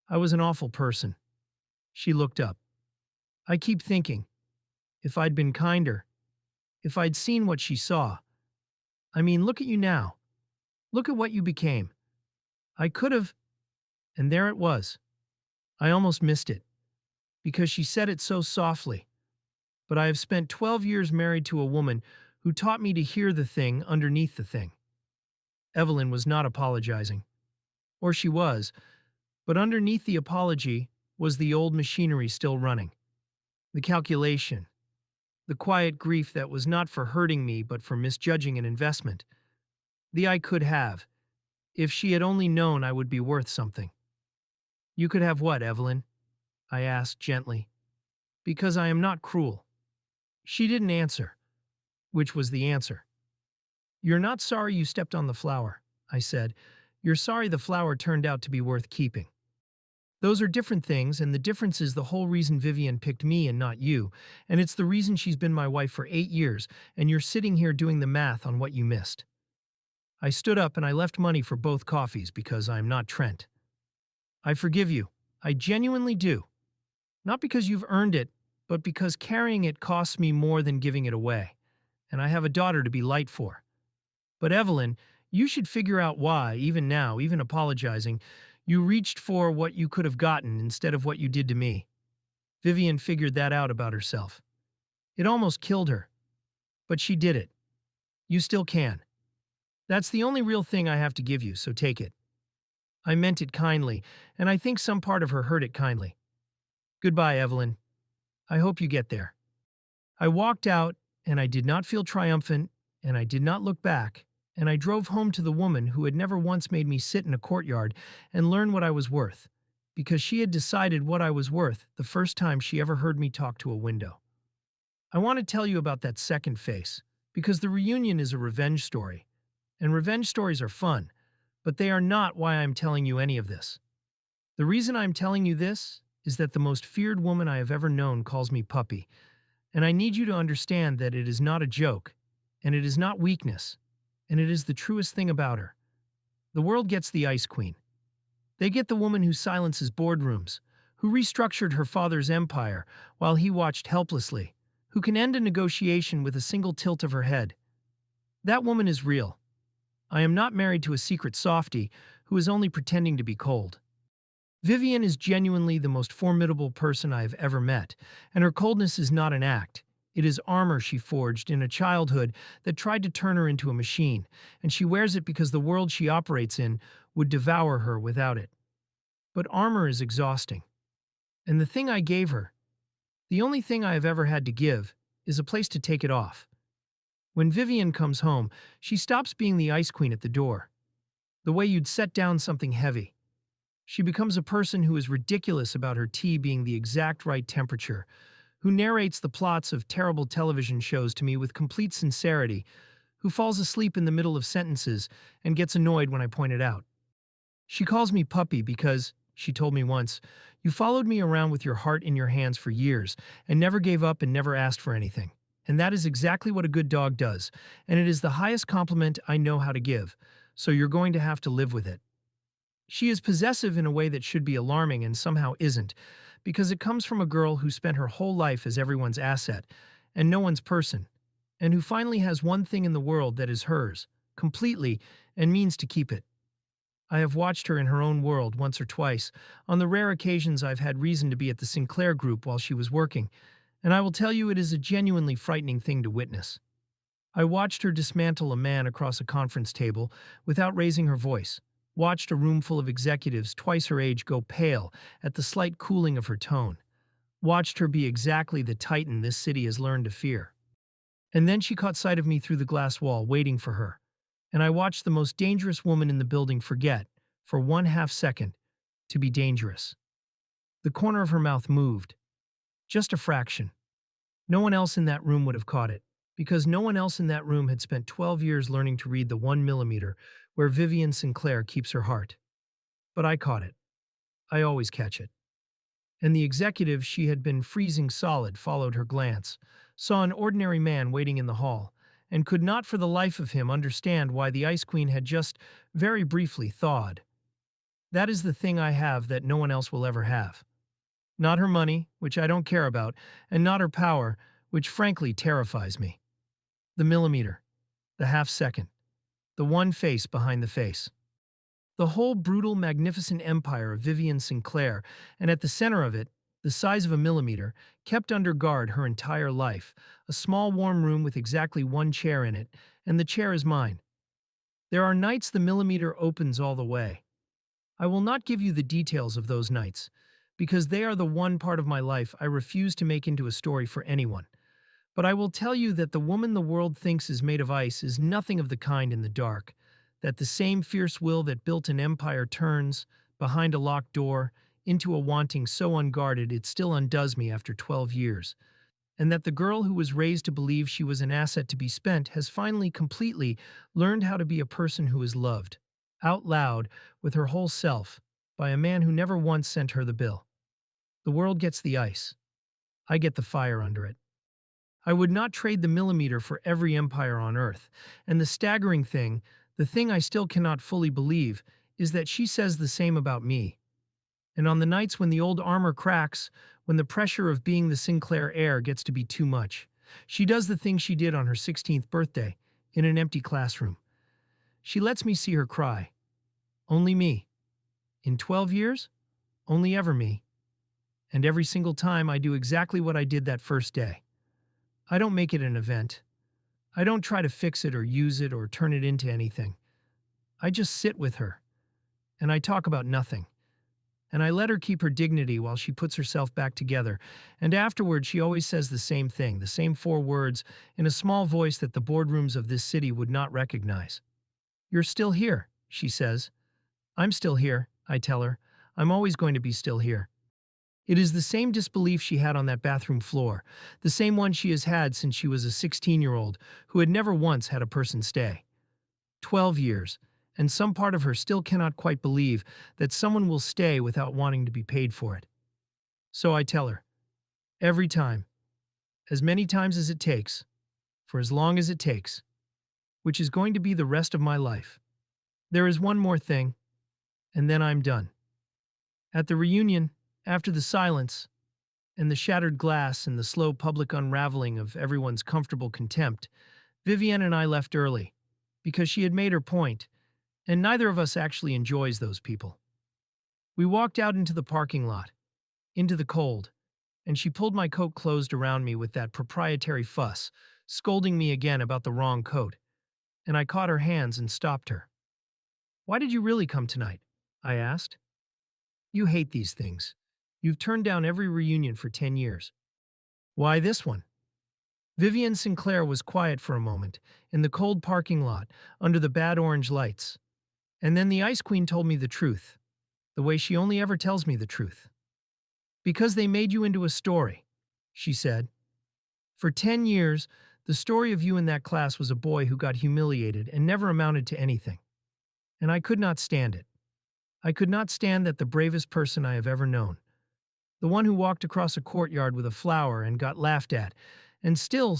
I was an awful person. She looked up. I keep thinking, if I'd been kinder, if I'd seen what she saw. I mean, look at you now. Look at what you became. I could have, and there it was. I almost missed it, because she said it so softly. But I have spent 12 years married to a woman who taught me to hear the thing underneath the thing. Evelyn was not apologizing. Or she was, but underneath the apology was the old machinery still running. The calculation. The quiet grief that was not for hurting me but for misjudging an investment. The I could have. If she had only known I would be worth something. You could have what, Evelyn? I asked gently. Because I am not cruel. She didn't answer. Which was the answer. You're not sorry you stepped on the flower, I said. You're sorry the flower turned out to be worth keeping. Those are different things, and the difference is the whole reason Vivian picked me and not you, and it's the reason she's been my wife for 8 years, and you're sitting here doing the math on what you missed. I stood up and I left money for both coffees because I am not Trent. I forgive you. I genuinely do. Not because you've earned it, but because carrying it costs me more than giving it away, and I have a daughter to be light for. But Evelyn, you should figure out why, even now, even apologizing, you reached for what you could have gotten instead of what you did to me. Vivian figured that out about herself. It almost killed her. But she did it. You still can. That's the only real thing I have to give you, so take it. I meant it kindly, and I think some part of her heard it kindly. Goodbye, Evelyn. I hope you get there. I walked out, and I did not feel triumphant, and I did not look back, and I drove home to the woman who had never once made me sit in a courtyard and learn what I was worth, because she had decided what I was worth the first time she ever heard me talk to a window. I want to tell you about that second face, because the reunion is a revenge story, and revenge stories are fun, but they are not why I'm telling you any of this. The reason I'm telling you this is that the most feared woman I have ever known calls me puppy, and I need you to understand that it is not a joke, and it is not weakness, and it is the truest thing about her. The world gets the Ice Queen. They get the woman who silences boardrooms, who restructured her father's empire while he watched helplessly, who can end a negotiation with a single tilt of her head. That woman is real. I am not married to a secret softy who is only pretending to be cold. Vivian is genuinely the most formidable person I have ever met, and her coldness is not an act. It is armor she forged in a childhood that tried to turn her into a machine, and she wears it because the world she operates in would devour her without it. But armor is exhausting. And the thing I gave her, the only thing I have ever had to give, is a place to take it off. When Vivian comes home, she stops being the Ice Queen at the door. The way you'd set down something heavy. She becomes a person who is ridiculous about her tea being the exact right temperature, who narrates the plots of terrible television shows to me with complete sincerity, who falls asleep in the middle of sentences and gets annoyed when I point it out. She calls me puppy because, she told me once, you followed me around with your heart in your hands for years and never gave up and never asked for anything. And that is exactly what a good dog does, and it is the highest compliment I know how to give, so you're going to have to live with it. She is possessive in a way that should be alarming and somehow isn't, because it comes from a girl who spent her whole life as everyone's asset and no one's person, and who finally has one thing in the world that is hers, completely, and means to keep it. I have watched her in her own world once or twice, on the rare occasions I've had reason to be at the Sinclair group while she was working, and I will tell you it is a genuinely frightening thing to witness. I watched her dismantle a man across a conference table without raising her voice, watched a room full of executives twice her age go pale at the slight cooling of her tone, watched her be exactly the titan this city has learned to fear. And then she caught sight of me through the glass wall, waiting for her, and I watched the most dangerous woman in the building forget, for 1/2 second, to be dangerous. The corner of her mouth moved. Just a fraction. No one else in that room would have caught it, because no one else in that room had spent 12 years learning to read the 1 millimeter where Vivian Sinclair keeps her heart. But I caught it. I always catch it. And the executive she had been freezing solid followed her glance, saw an ordinary man waiting in the hall, and could not for the life of him understand why the Ice Queen had just, very briefly, thawed. That is the thing I have that no one else will ever have. Not her money, which I don't care about, and not her power, which frankly terrifies me. The millimeter, the half-second, the one face behind the face. The whole brutal, magnificent empire of Vivian Sinclair, and at the center of it, the size of a millimeter, kept under guard her entire life, a small warm room with exactly one chair in it, and the chair is mine. There are nights the millimeter opens all the way. I will not give you the details of those nights, because they are the one part of my life I refuse to make into a story for anyone. But I will tell you that the woman the world thinks is made of ice is nothing of the kind in the dark, that the same fierce will that built an empire turns, behind a locked door, into a wanting so unguarded it still undoes me after 12 years, and that the girl who was raised to believe she was an asset to be spent has finally completely learned how to be a person who is loved, out loud, with her whole self, by a man who never once sent her the bill. The world gets the ice. I get the fire under it. I would not trade the millimeter for every empire on earth, and the staggering thing, the thing I still cannot fully believe, is that she says the same about me. And on the nights when the old armor cracks, when the pressure of being the Sinclair heir gets to be too much, she does the thing she did on her 16th birthday, in an empty classroom. She lets me see her cry. Only me. In 12 years, only ever me. And every single time I do exactly what I did that first day. I don't make it an event. I don't try to fix it or use it or turn it into anything. I just sit with her. And I talk about nothing. And I let her keep her dignity while she puts herself back together. And afterward, she always says the same thing, the same 4 words, in a small voice that the boardrooms of this city would not recognize. You're still here, she says. I'm still here, I tell her. I'm always going to be still here. It is the same disbelief she had on that bathroom floor, the same one she has had since she was a 16-year-old who had never once had a person stay. 12 years, and some part of her still cannot quite believe that someone will stay without wanting to be paid for it. So I tell her, every time, as many times as it takes, for as long as it takes, which is going to be the rest of my life. There is one more thing, and then I'm done. At the reunion, after the silence, and the shattered glass and the slow public unraveling of everyone's comfortable contempt, Vivienne and I left early, because she had made her point, and neither of us actually enjoys those people. We walked out into the parking lot, into the cold, and she pulled my coat closed around me with that proprietary fuss, scolding me again about the wrong coat, and I caught her hands and stopped her. "Why did you really come tonight?" I asked. "You hate these things. You've turned down every reunion for 10 years. Why this one?" Vivian Sinclair was quiet for a moment, in the cold parking lot, under the bad orange lights. And then the Ice Queen told me the truth, the way she only ever tells me the truth. "Because they made you into a story," she said. For 10 years, the story of you in that class was a boy who got humiliated and never amounted to anything. And I could not stand it. I could not stand that the bravest person I have ever known, the one who walked across a courtyard with a flower and got laughed at, and still,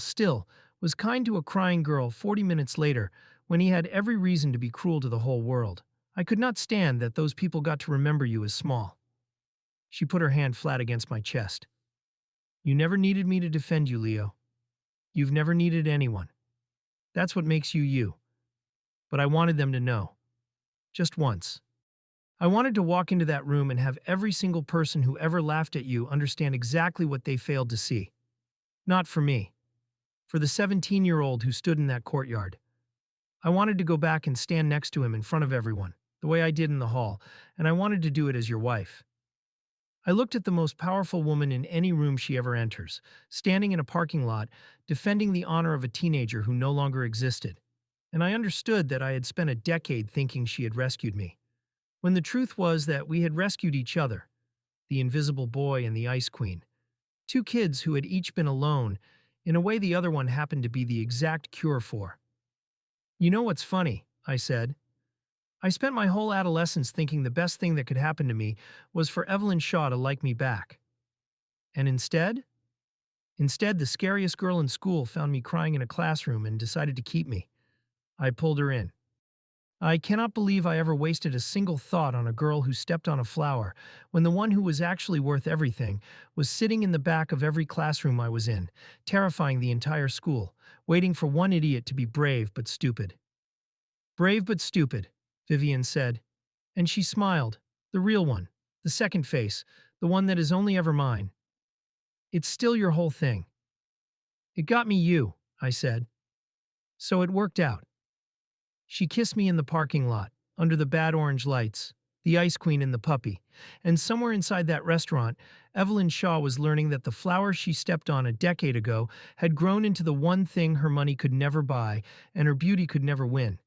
was kind to a crying girl 40 minutes later when he had every reason to be cruel to the whole world. I could not stand that those people got to remember you as small. She put her hand flat against my chest. You never needed me to defend you, Leo. You've never needed anyone. That's what makes you you. But I wanted them to know. Just once. I wanted to walk into that room and have every single person who ever laughed at you understand exactly what they failed to see. Not for me. For the 17-year-old who stood in that courtyard. I wanted to go back and stand next to him in front of everyone, the way I did in the hall, and I wanted to do it as your wife. I looked at the most powerful woman in any room she ever enters, standing in a parking lot, defending the honor of a teenager who no longer existed. And I understood that I had spent a decade thinking she had rescued me, when the truth was that we had rescued each other, the invisible boy and the ice queen. Two kids who had each been alone, in a way the other one happened to be the exact cure for. You know what's funny, I said. I spent my whole adolescence thinking the best thing that could happen to me was for Evelyn Shaw to like me back. And instead, the scariest girl in school found me crying in a classroom and decided to keep me. I pulled her in. I cannot believe I ever wasted a single thought on a girl who stepped on a flower when the one who was actually worth everything was sitting in the back of every classroom I was in, terrifying the entire school, waiting for one idiot to be brave but stupid. Brave but stupid, Vivian said, and she smiled, the real one, the second face, the one that is only ever mine. It's still your whole thing. It got me you, I said. So it worked out. She kissed me in the parking lot, under the bad orange lights, the ice queen and the puppy, and somewhere inside that restaurant, Evelyn Shaw was learning that the flower she stepped on a decade ago had grown into the one thing her money could never buy and her beauty could never win.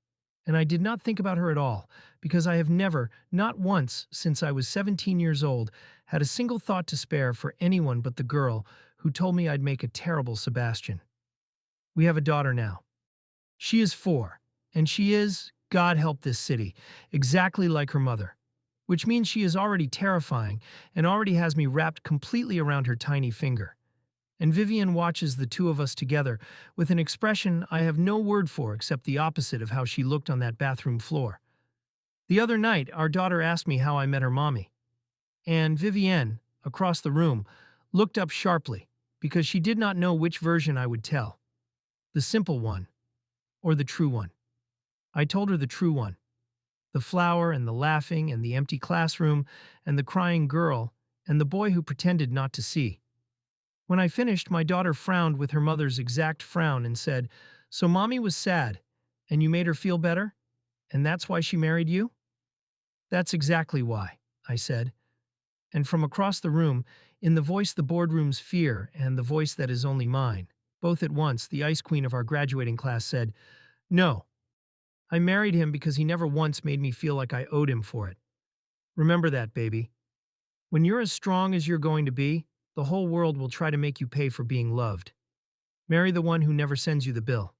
And I did not think about her at all, because I have never, not once since I was 17 years old, had a single thought to spare for anyone but the girl who told me I'd make a terrible Sebastian. We have a daughter now. She is 4, and she is, God help this city, exactly like her mother, which means she is already terrifying and already has me wrapped completely around her tiny finger. And Vivian watches the two of us together with an expression I have no word for except the opposite of how she looked on that bathroom floor. The other night, our daughter asked me how I met her mommy. And Vivienne, across the room, looked up sharply because she did not know which version I would tell. The simple one, or the true one. I told her the true one. The flower and the laughing and the empty classroom and the crying girl and the boy who pretended not to see. When I finished, my daughter frowned with her mother's exact frown and said, "So mommy was sad, and you made her feel better? And that's why she married you?" "That's exactly why," I said. And from across the room, in the voice the boardroom's fear and the voice that is only mine, both at once, the ice queen of our graduating class said, "No. I married him because he never once made me feel like I owed him for it. Remember that, baby. When you're as strong as you're going to be, the whole world will try to make you pay for being loved. Marry the one who never sends you the bill."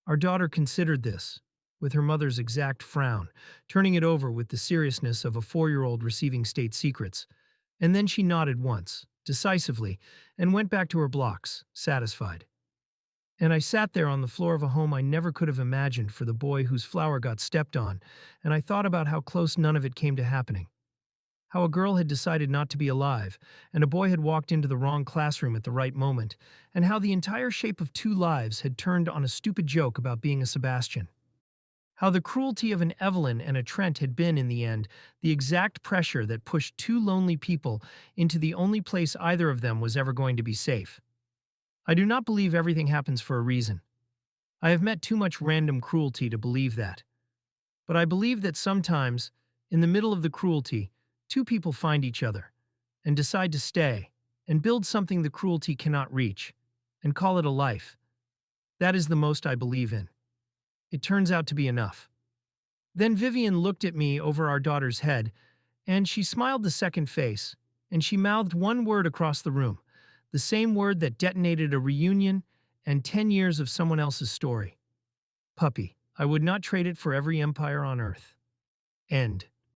Our daughter considered this, with her mother's exact frown, turning it over with the seriousness of a 4-year-old receiving state secrets, and then she nodded once, decisively, and went back to her blocks, satisfied. And I sat there on the floor of a home I never could have imagined for the boy whose flower got stepped on, and I thought about how close none of it came to happening. How a girl had decided not to be alive, and a boy had walked into the wrong classroom at the right moment, and how the entire shape of 2 lives had turned on a stupid joke about being a Sebastian. How the cruelty of an Evelyn and a Trent had been, in the end, the exact pressure that pushed 2 lonely people into the only place either of them was ever going to be safe. I do not believe everything happens for a reason. I have met too much random cruelty to believe that. But I believe that sometimes, in the middle of the cruelty, 2 people find each other, and decide to stay, and build something the cruelty cannot reach, and call it a life. That is the most I believe in. It turns out to be enough. Then Vivian looked at me over our daughter's head, and she smiled the second face, and she mouthed one word across the room, The same word that detonated a reunion and 10 years of someone else's story. Puppy. I would not trade it for every empire on earth. End.